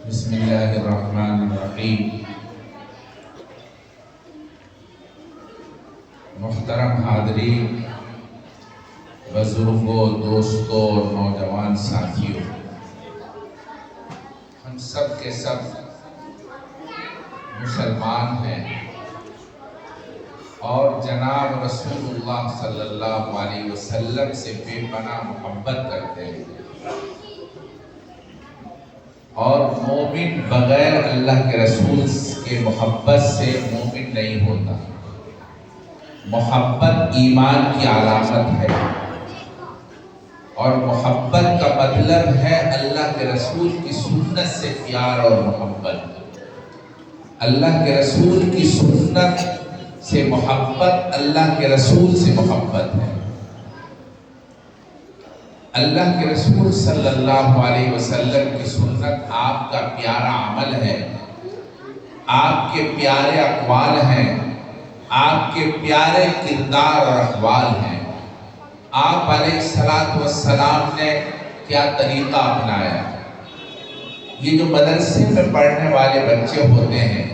بسم اللہ الرحمن الرحیم۔ محترم حاضرین، بزرگوں، دوستوں، نوجوان ساتھیوں، ہم سب کے سب مسلمان ہیں اور جناب رسول اللہ صلی اللہ علیہ وسلم سے بے پناہ محبت کرتے ہیں، اور مومن بغیر اللہ کے رسول کے محبت سے مومن نہیں ہوتا۔ محبت ایمان کی علامت ہے، اور محبت کا مطلب ہے اللہ کے رسول کی سنت سے پیار اور محبت۔ اللہ کے رسول کی سنت سے محبت اللہ کے رسول سے محبت ہے۔ اللہ کے رسول صلی اللہ علیہ وسلم کی سنت آپ کا پیارا عمل ہے، آپ کے پیارے اقوال ہیں، آپ کے پیارے کردار اور احوال ہیں۔ آپ علیہ السلام نے کیا طریقہ اپنایا؟ یہ جو مدرسے میں پڑھنے والے بچے ہوتے ہیں،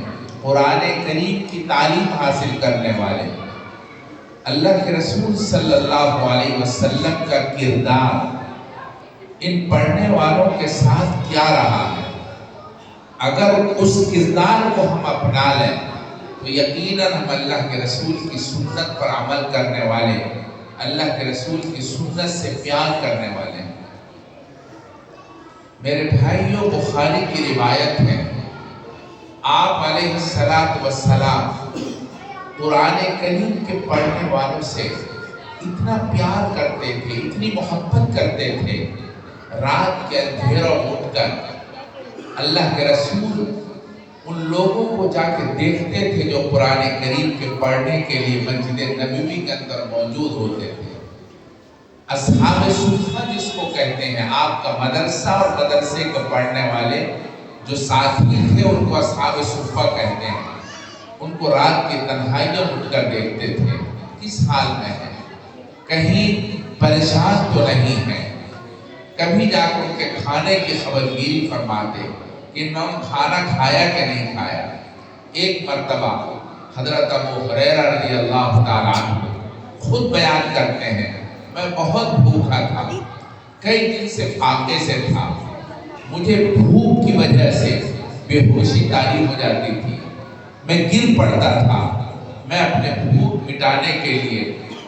قرآن کریم کی تعلیم حاصل کرنے والے، اللہ کے رسول صلی اللہ علیہ وسلم کا کردار ان پڑھنے والوں کے ساتھ کیا رہا ہے؟ اگر اس کردار کو ہم اپنا لیں تو یقیناً ہم اللہ کے رسول کی سنت پر عمل کرنے والے، اللہ کے رسول کی سنت سے پیار کرنے والے ہیں۔ میرے بھائیوں، بخاری کی روایت ہے، آپ علیہ السلام قرآن کریم کے پڑھنے والوں سے اتنا پیار کرتے تھے، اتنی محبت کرتے تھے، رات کے اندھیروں اٹھ کر اللہ کے رسول ان لوگوں کو جا کے دیکھتے تھے جو قرآن کریم کے پڑھنے کے لیے مسجد نبوی کے اندر موجود ہوتے تھے۔ اصحاب صفہ جس کو کہتے ہیں، آپ کا مدرسہ اور مدرسے کے پڑھنے والے جو ساتھی تھے ان کو اصحاب صفہ کہتے ہیں۔ ان کو رات کی تنہائیوں اٹھ کر دیکھتے تھے، کس حال میں ہے، کہیں پریشان تو نہیں ہے۔ کبھی جا کر ان کے کھانے کی خبرگیری فرماتے کہ انہوں نے کھانا کھایا کہ نہیں کھایا۔ ایک مرتبہ حضرت ابو ہریرہ رضی اللہ تعالیٰ عنہ خود بیان کرتے ہیں، میں بہت بھوکا تھا، کئی دن سے فاقے سے تھا، مجھے بھوک کی وجہ سے بے ہوشی طاری ہو جاتی تھی، میں گر پڑتا تھا۔ میں اپنے بھوک مٹانے کے لیے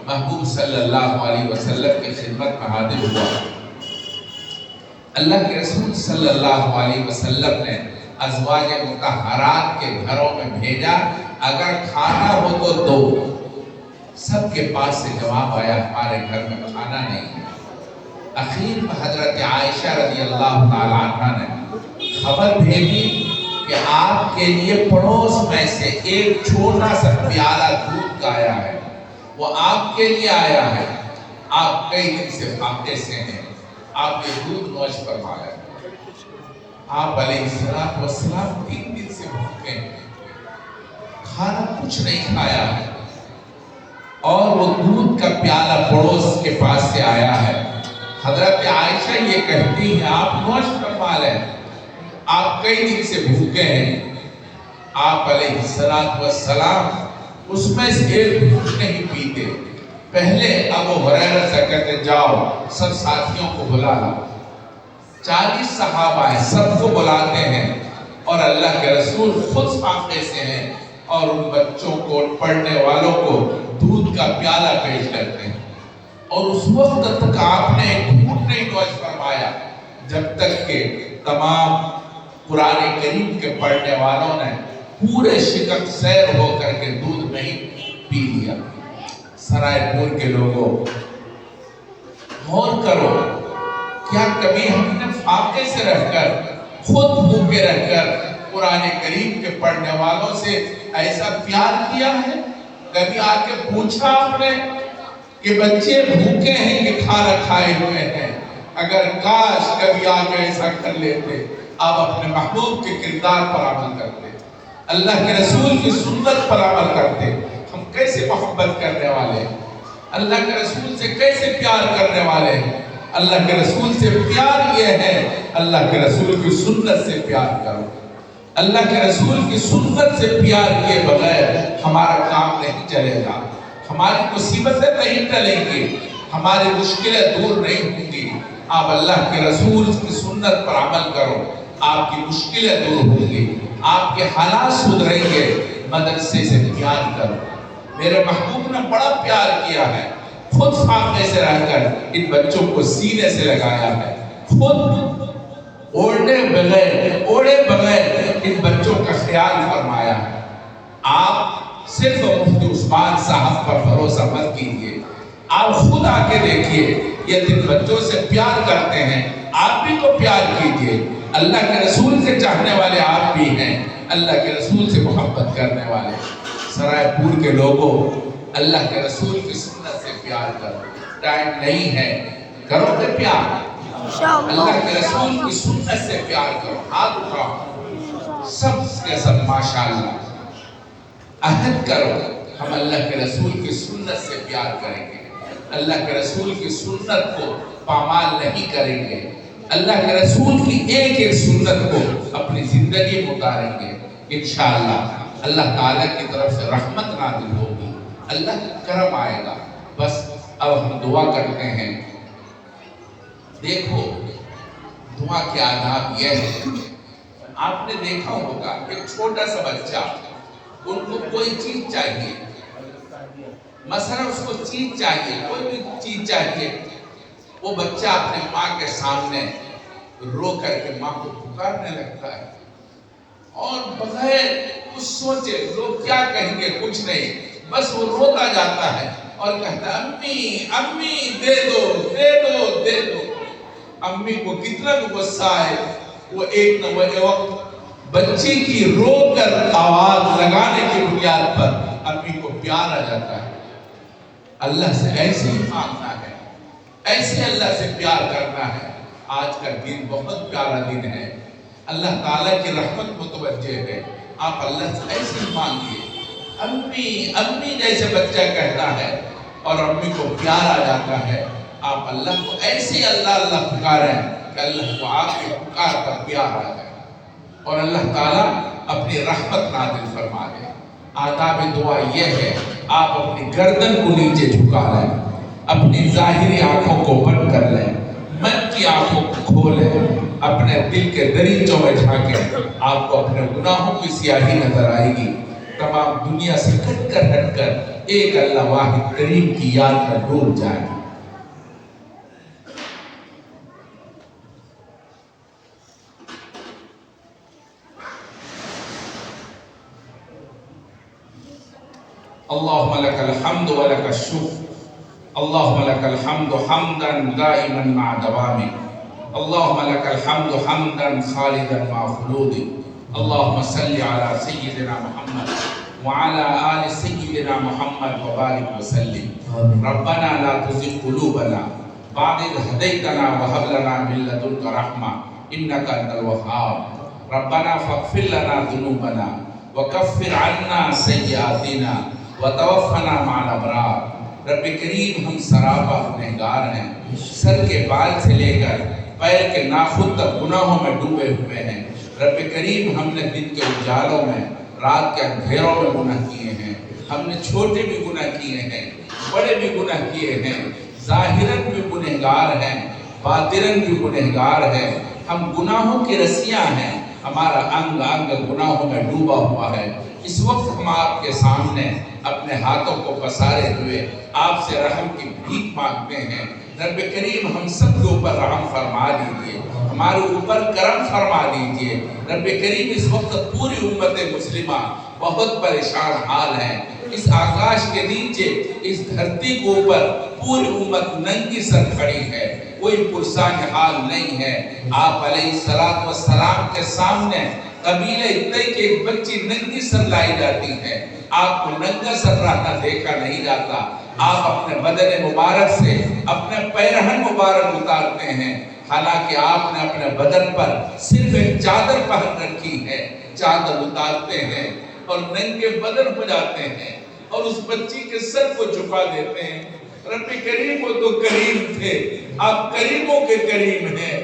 محبوب صلی اللہ علیہ وسلم کی خدمت میں حاضر ہوا۔ اللہ کے رسول صلی اللہ علیہ وسلم نے ازواج مطہرات کے گھروں میں بھیجا، اگر کھانا ہو تو دو۔ سب کے پاس سے جواب آیا، ہمارے گھر میں کھانا نہیں ہے۔ اخیر میں حضرت عائشہ رضی اللہ تعالیٰ عنہ نے خبر بھیجی کہ آپ کے لیے پڑوس میں سے ایک چھوٹا سا پیالہ دودھ کا آیا ہے، وہ آپ کے لیے آیا ہے، آپ کئی دن سے فاقے سے ہیں، آپ یہ دودھ نوش فرمایا۔ آپ علیہ السلام 3 دن سے بھوکے ہیں، کھانا کچھ نہیں کھایا ہے، اور وہ دودھ کا پیالہ پڑوس کے پاس سے آیا ہے۔ حضرت عائشہ یہ کہتی ہیں، آپ نوش فرما لیں، آپ کئی دن سے بھوکے ہیں۔ آپ علیہ السلام اس میں سے ایک گھونٹ نہیں پیتے، پہلے ابو ہریرہ سے کہتے جاؤ سب ساتھیوں کو بلا لاؤ۔ 40 صحابہ ہیں، سب کو بلاتے ہیں، اور اللہ کے رسول خود فاقے سے ہیں، اور ان بچوں کو، ان پڑھنے والوں کو دودھ کا پیالہ پیش کرتے ہیں، اور اس وقت تک آپ نے ایک گھونٹ نہیں نوش فرمایا جب تک کہ تمام قرآن کریم کے پڑھنے والوں نے پورے شکم سیر ہو کر کے دودھ نہیں پی لیا۔ سرائے پور کے لوگوں، غور کرو، کیا کبھی ہم نے فاقے سے رہ کر، خود بھوکے رہ کر قرآن کریم کے پڑھنے والوں سے ایسا پیار کیا ہے؟ کبھی آ کے پوچھا آپ نے کہ بچے بھوکے ہیں کہ کھانا کھائے ہوئے ہیں؟ اگر کاش کبھی آ کے ایسا کر لیتے، آپ اپنے محبوب کے کردار پر عمل کرتے، اللہ کے رسول کی سنت پر عمل کرتے۔ ہم کیسے محبت کرنے والے ہیں، اللہ کے رسول سے کیسے پیار کرنے والے ہیں۔ اللہ کے رسول سے پیار یہ ہے، اللہ کے رسول کی سنت سے پیار کرو۔ اللہ کے رسول کی سنت سے پیار کیے بغیر ہمارا کام نہیں چلے گا، ہماری مصیبتیں نہیں ٹلیں گی، ہماری مشکلیں دور نہیں ہوں گی۔ آپ اللہ کے رسول کی سنت پر عمل کرو، آپ کی مشکلیں دور ہوں گی، آپ کے حالات سدھریں گے۔ مدرسے سے پیار کرو۔ میرے محبوب نے بڑا پیار کیا ہے، خود فاقے سے رہ کر ان بچوں کو سینے سے لگایا ہے، خود اوڑھے بغیر ان بچوں کا خیال فرمایا ہے۔ آپ صرف مفتی عثمان صاحب پر بھروسہ مت کیجیے، آپ خود آ کے دیکھیے، یہ جن بچوں سے پیار کرتے ہیں آپ بھی کو پیار کیجیے۔ اللہ کے رسول سے چاہنے والے آپ بھی ہیں، اللہ کے رسول سے محبت کرنے والے۔ سرائے پور کے لوگوں، اللہ کے رسول کی سنت سے پیار کرو۔ ٹائم نہیں ہے، کرو گے پیار؟ اللہ کے رسول کی سنت سے پیار کرو۔ ہاتھ اٹھاؤ سب کے سب ماشاءاللہ، عہد کرو ہم اللہ کے رسول کی سنت سے پیار کریں گے، اللہ کے رسول کی سنت کو پامال نہیں کریں گے، اللہ کے رسول کی ایک ایک سنت کو اپنی زندگی میں اتاریں گے۔ انشاءاللہ اللہ تعالیٰ کی طرف سے رحمت نازل ہوگی، اللہ کا کرم آئے گا۔ بس اب ہم دعا کرتے ہیں۔ دیکھو دعا کے آداب یہ ہے، آپ نے دیکھا ہوگا ایک چھوٹا سا بچہ، ان کو کوئی چیز چاہیے، مثلا اس کو چیز چاہیے، کوئی بھی چیز چاہیے، وہ بچہ اپنے ماں کے سامنے رو کر کے ماں کو پکارنے لگتا ہے، اور بغیر کچھ سوچے لوگ کیا کہیں گے کچھ نہیں، بس وہ روتا جاتا ہے اور کہتا ہے امی امی دے دو دے دو دے دو۔ امی کو کتنا بھی غصہ آئے، وہ ایک نہ وقت بچے کی رو کر آواز لگانے کی بنیاد پر امی کو پیار آ جاتا ہے۔ اللہ سے ایسے ہی مانگنا ہے، ایسے اللہ سے پیار کرنا ہے۔ آج کا دن بہت پیارا دن ہے، اللہ تعالیٰ کی رحمت متوجہ ہے، آپ اللہ سے ایسے ہی مانگیے۔ امی امی جیسے بچہ کہتا ہے اور امی کو پیار آ جاتا ہے، آپ اللہ کو ایسے اللہ اللہ پکاریں کہ اللہ کو آپ کے پکار پر پیار آ جائے اور اللہ تعالیٰ اپنی رحمت نازل فرما دے۔ آداب دعا یہ ہے، آپ اپنی گردن کو نیچے جھکا لیں، اپنی ظاہری آنکھوں کو بند کر لیں، من کی آنکھوں کو کھولیں، اپنے دل کے دریچوں میں جھانکیں، آپ کو اپنے گناہوں کی سیاہی نظر آئے گی۔ تمام دنیا سے ہٹ کر ایک اللہ واحد کریم کی یاد میں ڈول جائیں۔ اللہم لک الحمد و لک الشکر، اللہم لک الحمد حمدا دائما مع دوامک، اللہم لک الحمد حمدا خالدا مع خلودک، اللہم صلی علی سیدنا محمد وعلی آل سیدنا محمد وبارک وسلم۔ ربنا لا تزغ قلوبنا بعد إذ هديتنا وهب لنا من لدنك رحمة إنك أنت الوهاب، ربنا فاغفر لنا ذنوبنا وكفر عنا سيئاتنا وتوفنا مع الابرار۔ رب کریم ہم سراپا گنہگار ہیں، سر کے بال سے لے کر پیر کے ناخن تک گناہوں میں ڈوبے ہوئے ہیں۔ رب کریم ہم نے دن کے اجالوں میں، رات کے اندھیروں میں گناہ کیے ہیں، ہم نے چھوٹے بھی گناہ کیے ہیں، بڑے بھی گناہ کیے ہیں، ظاہراً بھی گنہگار ہیں، باطناً بھی گنہگار ہیں۔ ہم گناہوں کی رسیاں ہیں، ہمارا انگ انگ گناہوں میں ڈوبا ہوا ہے۔ اس وقت ہم آپ کے سامنے اپنے ہاتھوں کو پسارے ہوئے آپ سے رحم کی بھیک مانگتے ہیں۔ رب کریم ہم سب کے اوپر رحم فرما دیجئے، ہمارے اوپر کرم فرما دیجئے۔ رب کریم اس وقت پوری امت مسلمہ بہت پریشان حال ہے، اس آکاش کے نیچے، اس دھرتی کے اوپر پوری امت ننگی سر کھڑی ہے، کوئی پرسان حال نہیں ہے۔ آپ علیہ السلام کے سامنے قبیلہ اتنے کے ایک بچی ننگی سر لائی جاتی ہے، آپ کو ننگا سر رہنا دیکھا نہیں جاتا۔ آپ اپنے بدن مبارک سے اپنے پیرہن مبارک اتارتے ہیں، حالانکہ آپ نے اپنے بدن پر صرف ایک چادر پہن رکھی ہے، چادر اتارتے ہیں اور ننگے بدن ہو جاتے ہیں اور اس بچی کے سر کو جھکا دیتے ہیں۔ رب کریم وہ تو کریم تھے، آپ کریموں کے کریم ہیں،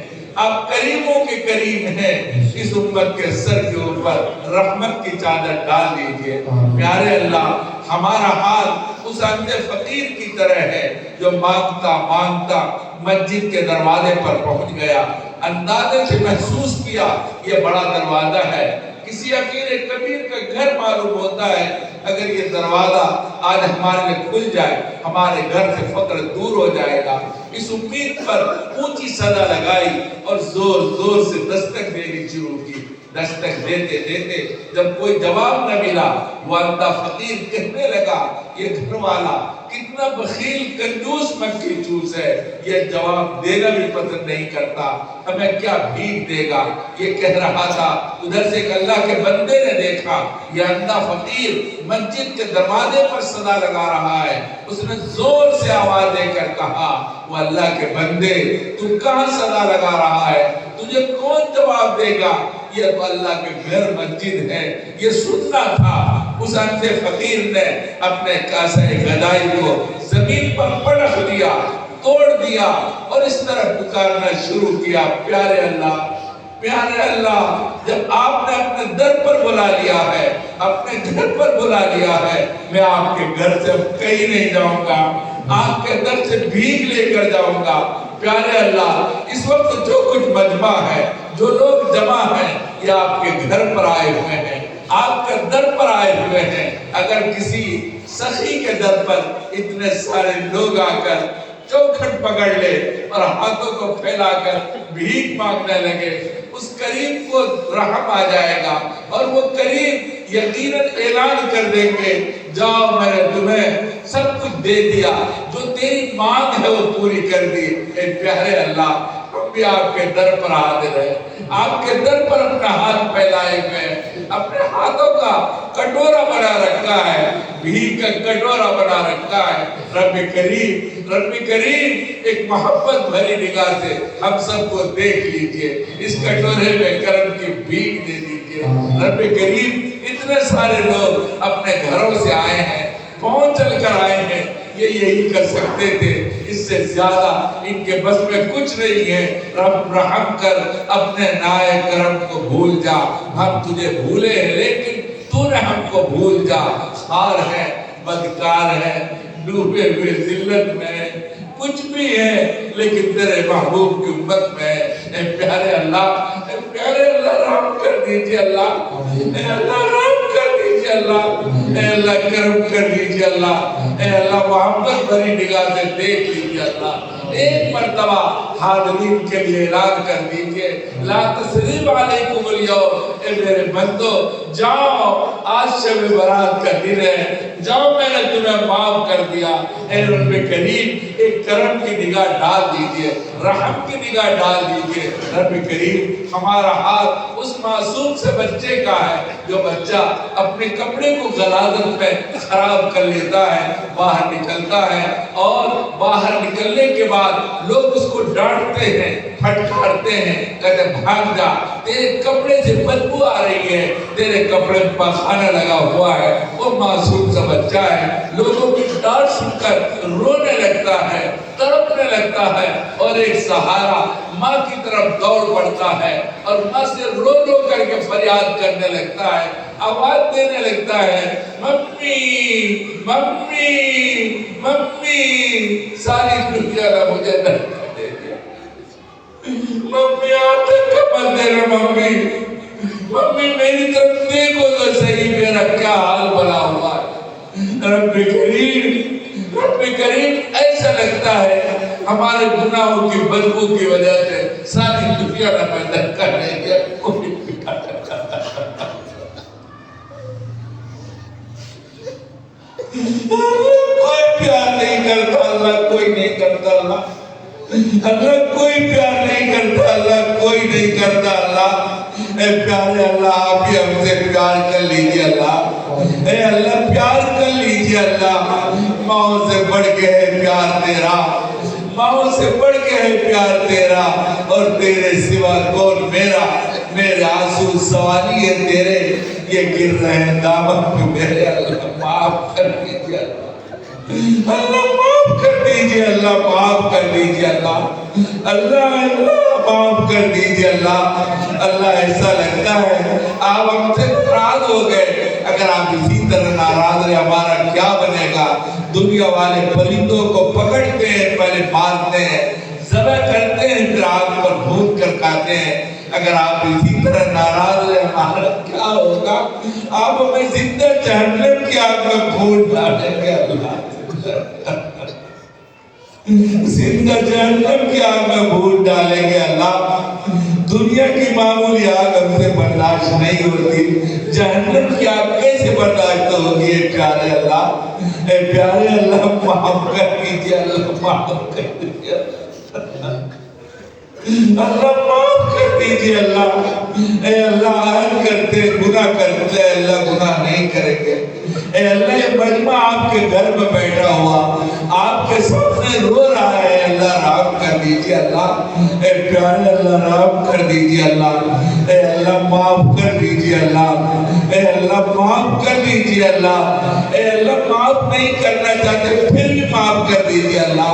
آپ کریموں کے کریم ہیں، اس امت کے سر کے اوپر رحمت کی چادر ڈال دیجئے۔ پیارے اللہ، ہمارا حال اس اندھے فقیر کی طرح ہے جو مانگتا مانگتا مسجد کے دروازے پر پہنچ گیا، اندازے سے محسوس کیا یہ بڑا دروازہ ہے، کسی امیر کبیر کا گھر معلوم ہوتا ہے، اگر یہ دروازہ آج ہمارے لیے کھل جائے ہمارے گھر سے فقر دور ہو جائے گا۔ اس امید پر اونچی صدا لگائی اور زور زور سے دستک دینی شروع کی۔ دستک دیتے دیتے جب کوئی جواب نہ ملا، وہ اندھا فقیر کہنے لگا یہ گھر والا کتنا بخیل کنجوس مکھی چوس ہے، یہ جواب دینا بھی پسند نہیں کرتا، ہمیں کیا بھیک دے گا، یہ کہہ رہا تھا۔ ادھر سے ایک اللہ کے بندے نے دیکھا یہ اندھا فقیر مسجد کے دروازے پر صدا لگا رہا ہے، اس نے زور سے آواز دے کر کہا وہ اللہ کے بندے تو کہاں صدا لگا رہا ہے، تجھے کون جواب دے گا، یہ تو اللہ کے گھر مسجد ہے۔ یہ سننا تھا۔ اس اندھے فقیر نے اپنے کاسہ غدائی کو زمین پر پٹخ دیا، توڑ دیا اور اس طرح پکارنا شروع کیا، پیارے اللہ، پیارے اللہ، جب آپ نے اپنے در پر بلا لیا ہے، اپنے گھر پر بلا لیا ہے، میں آپ کے گھر سے کہیں نہیں جاؤں گا، آپ کے در سے بھیک لے کر جاؤں گا۔ پیارے اللہ، اس وقت جو کچھ مجمع ہے، جو لوگ جمع ہیں، یہ آپ کے گھر پر آئے ہوئے ہیں، آپ کے در پر آئے ہوئے ہیں۔ اگر کسی سخی کے در پر اتنے سارے لوگ آ کر چوکھٹ پکڑ لے اور ہاتھوں کو پھیلا کر بھیک مانگنے لگے، اس کریم کو رحم آ جائے گا اور وہ کریم یقیناً اعلان کر دیں گے جاؤ میں نے تمہیں سب کچھ دے دیا، جو تیری مانگ ہے وہ پوری کر دی۔ اے پیارے اللہ، ہم بھی آپ کے در پر حاضر ہیں، آپ کے در پر اپنا ہاتھ پھیلائے ہوئے، اپنے ہاتھوں کا کٹورا بنا رکھا ہے، بھیک کا کٹورا بنا رکھا ہے۔ رب کریم، رب کریم، ایک محبت بھری نگاہ سے ہم سب کو دیکھ لیجئے، اس کٹورے میں کرم کی بھیک دے دیجئے۔ رب کریم، اتنے سارے لوگ اپنے گھروں سے آئے ہیں، پہنچ چل کر آئے ہیں، یہ یہی کر سکتے تھے، اس سے زیادہ ان کے بس میں کچھ نہیں ہے۔ رب رحم کر، اپنے نائے کرم کو بھول جا، ہم تجھے بھولے ہیں لیکن تو نے ہم کو بھول جا۔ خار ہے، بدکار ہے، ڈوبے ہوئے ذلت میں، کچھ بھی ہے لیکن تیرے محبوب کی امت میں۔ اے پیارے اللہ، اے پیارے اللہ، رحم کر دیجئے اللہ، اے اللہ رحم کر دیجئے اللہ، اے اللہ کرم کر دیجئے اللہ، اے اللہ محبت بھری نگاہ سے دیکھ لیجئے اللہ۔ ایک مرتبہ حاضرین کے لیے اعلان کر دیجئے لا تثریب علیکم الیوم، اے میرے بندو جاؤ، آج شب برات کا دن ہے، جاؤ میں نے تمہیں معاف کر دیا۔ اے رب کریم، ایک کرم کی نگاہ ڈال دیجئے، رحم کی نگاہ ڈال دیجئے۔ رب کریم، ہمارا ہاتھ اس معصوم سے بچے کا ہے جو بچہ اپنے کپڑے کو غلاظت میں خراب کر لیتا ہے، باہر نکلتا ہے اور باہر نکلنے کے بعد لوگ اس کو ڈانٹتے ہیں، پھٹکارتے ہیں، کہتے بھاگ جا، تیرے کپڑے سے بدبو آ رہی ہے، تیرے کپڑے پر پخانہ لگا ہوا ہے۔ وہ معصوم سا بچہ ہے، لوگوں کی ڈانٹ سن کر رونے لگتا ہے، تڑپنے لگتا ہے اور ایک سہارا ماں کی طرف دوڑ پڑتا ہے اور ماں سے رو رو کر کے فریاد کرنے لگتا ہے، آواز دینے لگتا ہے، ممی ممی ممی، ساری دنیا نے مجھے دھکا دے دیا، ممی آتے کمر دینا، ممی ممی میری طرف دیکھو تو صحیح، میرا کیا حال بنا ہوا ہے۔ رب کریم، رب کریم، ایسا لگتا ہے ہمارے گناہوں کی بدبو کی وجہ سے ساری دنیا نے میں دھکا دے دیا، کوئی پیار نہیں کرتا اللہ، کوئی نہیں کرتا اللہ، اللہ کوئی پیار نہیں کرتا اللہ، کوئی نہیں کرتا اللہ۔ اے پیارے اللہ، آپ ہی ہم سے پیار کر لیجئے اللہ، اے اللہ پیار کر لیجئے اللہ۔ ماؤں سے بڑھ کے ہے پیار تیرا، ماؤں سے بڑھ کے ہے پیار تیرا، اور تیرے سوا کون میرا، میرے آنسو سوانی ہے تیرے، یہ گر رہے ہیں دامن پہ میرے، اللہ معاف کر دیجئے اللہ، اللہ معاف کر دیجئے اللہ، معاف کر دیجئے اللہ، اللہ اللہ معاف کر دیجئے اللہ۔ اللہ ایسا لگتا ہے آپ ہم سے ناراض ہو گئے، اگر آپ اسی طرح ناراض رہے ہمارا کیا بنے گا؟ دنیا والے پرندوں کو پکڑتے ہیں، پہلے مارتے ہیں، ذبح کرتے ہیں، پھر آگ پر بھون کر کھاتے ہیں۔ اگر آپ اسی طرح ناراض رہے ہمارا کیا ہوگا؟ آپ ہمیں زندہ جہنم کی آگ میں بھون ڈالیں گے اللہ، زندہ جہنم کی آگ میں بھون ڈالیں گے اللہ۔ دنیا کی معمولی آگ ہم سے برداشت نہیں ہوتی، جہنم کی آگ کیسے برداشت ہوگی؟ اے پیارے اللہ، اے پیارے اللہ معاف کر دیجئے اللہ، معاف کر دیجئے اللہ، معاف کر دیجئے اللہ۔ اے اللہ عہد کرتے گناہ کرتے اللہ گناہ نہیں کریں گے۔ اے اللہ یہ مجمع آپ کے گھر میں بیٹھا ہوا آپ کے سامنے رو رہا ہے، اللہ رحم کر دیجئے اللہ۔ اے پیارے اللہ رحم کر دیجئے اللہ، اے اللہ معاف کر دیجئے اللہ، اے اللہ معاف کر دیجئے اللہ، اے اللہ معاف نہیں کرنا چاہتے پھر بھی معاف کر دیجئے اللہ۔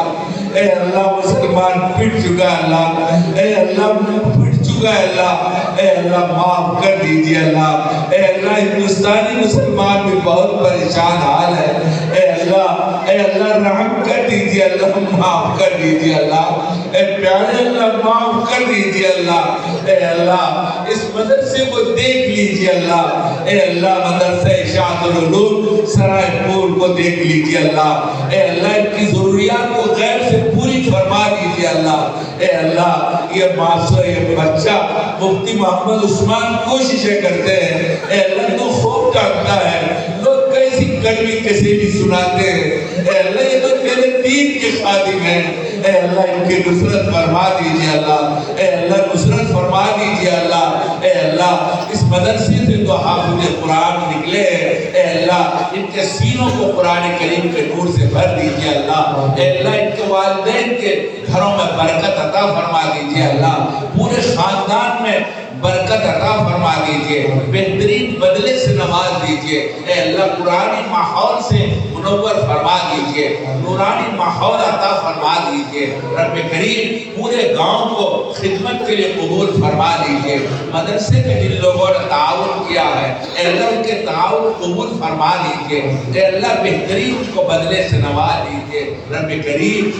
اے اللہ مسلمان پٹ چکا اللہ، اے اللہ پٹ چکا ہے اللہ، اے اللہ معاف کر دیجئے اللہ۔ اے اللہ ہندوستانی مسلمان بھی بہت پریشان حال ہے، اے اللہ رحم کر دیجئے اللہ، معاف کر دیجئے اللہ۔ اے پیارے اللہ معاف کر دیجئے اللہ۔ اے اللہ اس مدرسے کو دیکھ لیجئے اللہ، اے اللہ مدرسہ اشاعت العلوم سرائے پور کو دیکھ لیجئے اللہ۔ اے اللہ ان کی ضروریات کو غیر سے پوری فرما دیجئے اللہ۔ اے اللہ یہ معصوم یہ بچہ مفتی محمد عثمان کوششیں کرتے ہیں، اے اللہ تو خوف ڈالتا ہے، لوگ کیسی کڑوی کسی بھی سناتے ہیں، اے اللہ یہ تو تیرے دین کے خادم ہیں، اے اللہ ان کی نصرت فرما دیجئے اللہ، اے اللہ نصرت فرما دیجئے اللہ۔ اے اللہ اس مدرسے سے تو حافظ قرآن نکلے ہیں، اے اللہ ان کے سینوں کو قرآن کریم کے نور سے بھر دیجئے اللہ۔ اے اللہ ان کے والدین کے گھروں میں برکت عطا فرما دیجئے اللہ، پورے خاندان میں برکت عطا فرما دیجئے، بہترین بدلے سے نواز دیجئے۔ اے اللہ قرآنی ماحول سے منور فرما دیجئے، نورانی ماحول عطا فرما دیجئے۔ رب کریم پورے گاؤں کو خدمت کے لیے قبول فرما دیجئے۔ مدرسے کے جن لوگوں نے تعاون کیا ہے اے اللہ ان کے تعاون قبول فرما دیجئے، اے اللہ بہترین ان کو بدلے سے نواز دیجئے۔ رب کریم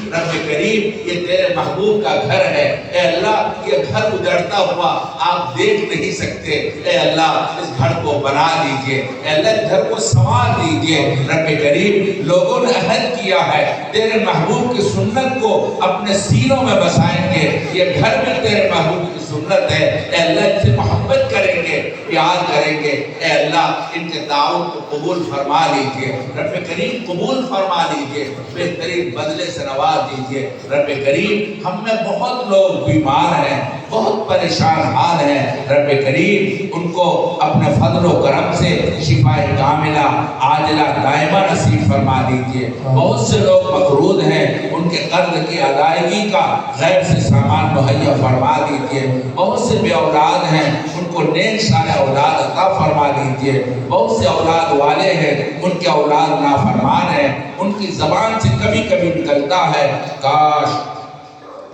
یہ تیرے محبوب کا گھر ہے، اے اللہ یہ گھر اجڑتا ہوا آپ دیکھ نہیں سکتے، اے اللہ اس گھر کو بنا دیجئے، اے اللہ اس گھر کو سنوار دیجئے۔ رب کریم لوگوں نے عہد کیا ہے تیرے محبوب کی سنت کو اپنے سینوں میں بسائیں گے، یہ گھر بھی تیرے محبوب کی سنت ہے، اے اللہ ان سے محبت کریں گے، پیار کریں گے، اے اللہ ان کے تعاون کو قبول فرما لیجئے۔ رب کریم قبول فرما لیجئے، بہترین بدلے سے نواز دیجئے۔ رب کریم ہم میں بہت لوگ بیمار ہیں، بہت پریشان حال ہیں، رب کریم ان کو اپنے فضل و کرم سے شفاء کاملہ عاجلہ دائمہ نصیب فرما دیجئے۔ بہت سے لوگ مقروض ہیں، ان کے قرض کی ادائیگی کا غیب سے سامان مہیا فرما دیجئے۔ بہت سے بے اولاد ہیں، ان کو نیک صالح اولاد عطا فرما دیجئے۔ بہت سے اولاد والے ہیں، ان کے اولاد نافرمان ہیں، ان کی زبان سے کبھی کبھی نکلتا ہے کاش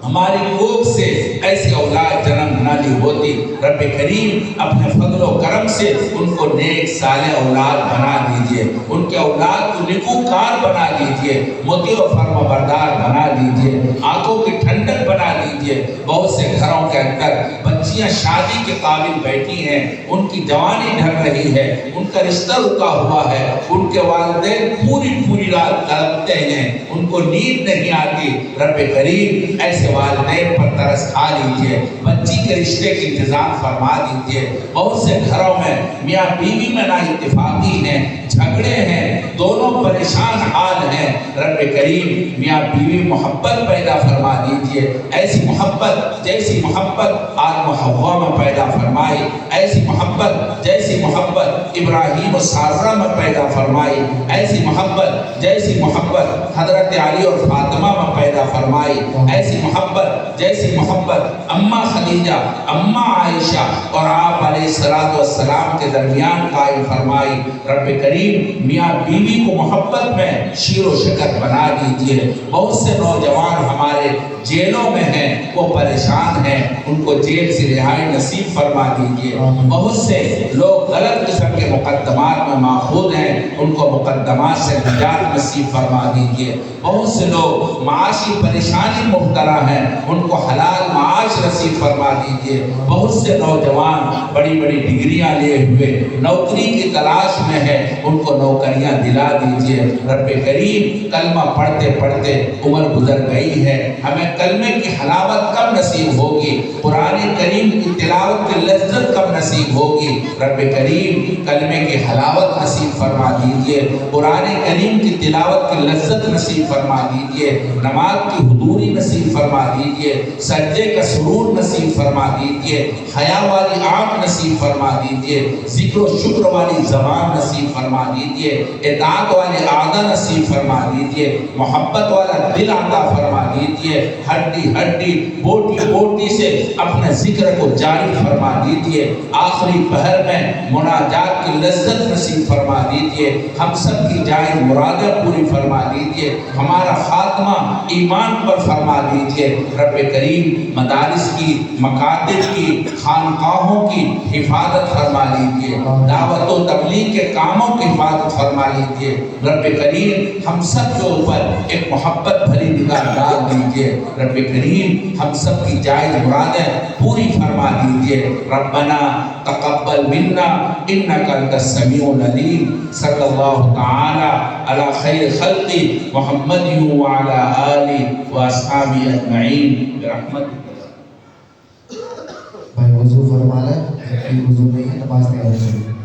ہماری کوکھ سے ایسی اولاد جنم نہ لی ہوتی۔ رب کریم اپنے فضل و کرم سے ان کو نیک صالح اولاد بنا دیجئے، ان کے اولاد کو نیکوکار بنا دیجئے، مطیع و فرما بردار بنا دیجئے، آنکھوں کی ٹھنڈک بنا دیجئے۔ بہت سے گھروں کے اندر بچیاں شادی کے قابل بیٹھی ہیں، ان کی جوانی ڈھل رہی ہے، ان کا رشتہ رکا ہوا ہے، ان کے والدین پوری رات تڑپتے ہیں، ان کو نیند نہیں آتی۔ رب کریم ایسے والدین پر ترس کھا لیجئے، بچی کے رشتے کی انتظام فرما دیجئے۔ بہت سے گھروں میں میاں بیوی میں نا اتفاقی ہیں، جھگڑے ہیں، دونوں پریشان حال ہیں۔ رب کریم میاں بیوی محبت پیدا فرما دیجئے، ایسی محبت جیسی محبت آدم و حوا میں پیدا فرمائی، ایسی محبت جیسی محبت ابراہیم و سارہ میں پیدا فرمائی، ایسی محبت جیسی محبت حضرت علی اور فاطمہ میں پیدا فرمائی، ایسی محبت جیسی محبت اماں خدیجہ، اماں عائشہ اور آپ علیہ السلام کے درمیان قائم فرمائی۔ رب کریم میاں بیوی کو محبت میں شیر و شکر بنا دیجئے۔ بہت سے نوجوان ہمارے جیلوں میں ہیں، وہ پریشان ہیں، ان کو جیل سے رہائی نصیب فرما دیجئے۔ بہت سے لوگ غلط قسم کے مقدمات میں ماخوذ ہیں، ان کو مقدمات سے نجات نصیب فرما دیجئے۔ بہت سے لوگ معاشی پریشانی مبتلا ہیں، ان کو حلال معاش نصیب فرما دیجئے۔ بہت سے نوجوان بڑی بڑی ڈگریاں لے ہوئے نوکری کی تلاش میں ہیں، ان کو نوکریاں دلا دیجئے۔ رب کریم کلمہ پڑھتے پڑھتے عمر گزر گئی ہے، ہمیں کلمے کی حلاوت کب نصیب ہوگی، قرآن کریم کی تلاوت کی لذت کب نصیب ہوگی۔ رب کریم کلمے کی حلاوت نصیب فرما دیجئے، قرآن کریم کی تلاوت کی لذت نصیب فرما دیجئے، نماز کی حضوری نصیب فرما دیجئے، سجدے کا سرور نصیب فرما دیجئے، حیا والی آنکھ نصیب فرما دیجئے، ذکر و شکر والی زبان نصیب فرما دیجئے، اطاعت والے اعضاء نصیب فرما دیجئے، محبت والا دل عطا فرما دیجئے، ہڈی ہڈی بوٹی بوٹی سے اپنے ذکر کو جاری فرما دیجئے، آخری پہر میں مناجات کی لذت نصیب فرما دیجئے، ہم سب کی جائز مرادیں پوری فرما دیجئے، ہمارا خاتمہ ایمان پر فرما دیجئے۔ رب کریم مدارس کی، مکاتب کی، خانقاہوں کی حفاظت فرما لیجئے، دعوت و تبلیغ کے کاموں کی حفاظت فرما لیجئے۔ رب کریم ہم سب کے اوپر ایک محبت بھری نگاہ ڈال دیجئے۔ رب کریم ہم سب کی جائز مرادیں پوری فرما دیجئے۔ ربنا تقبل منا انک انت السمیع العلیم۔ صلی اللہ تعالی علی خیر خلق محمد وعلی آلہ واصحابہ اجمعین برحمتک۔ بھائی وضو فرما لیں، وضو نہیں ہے نماز نہیں آ رہی۔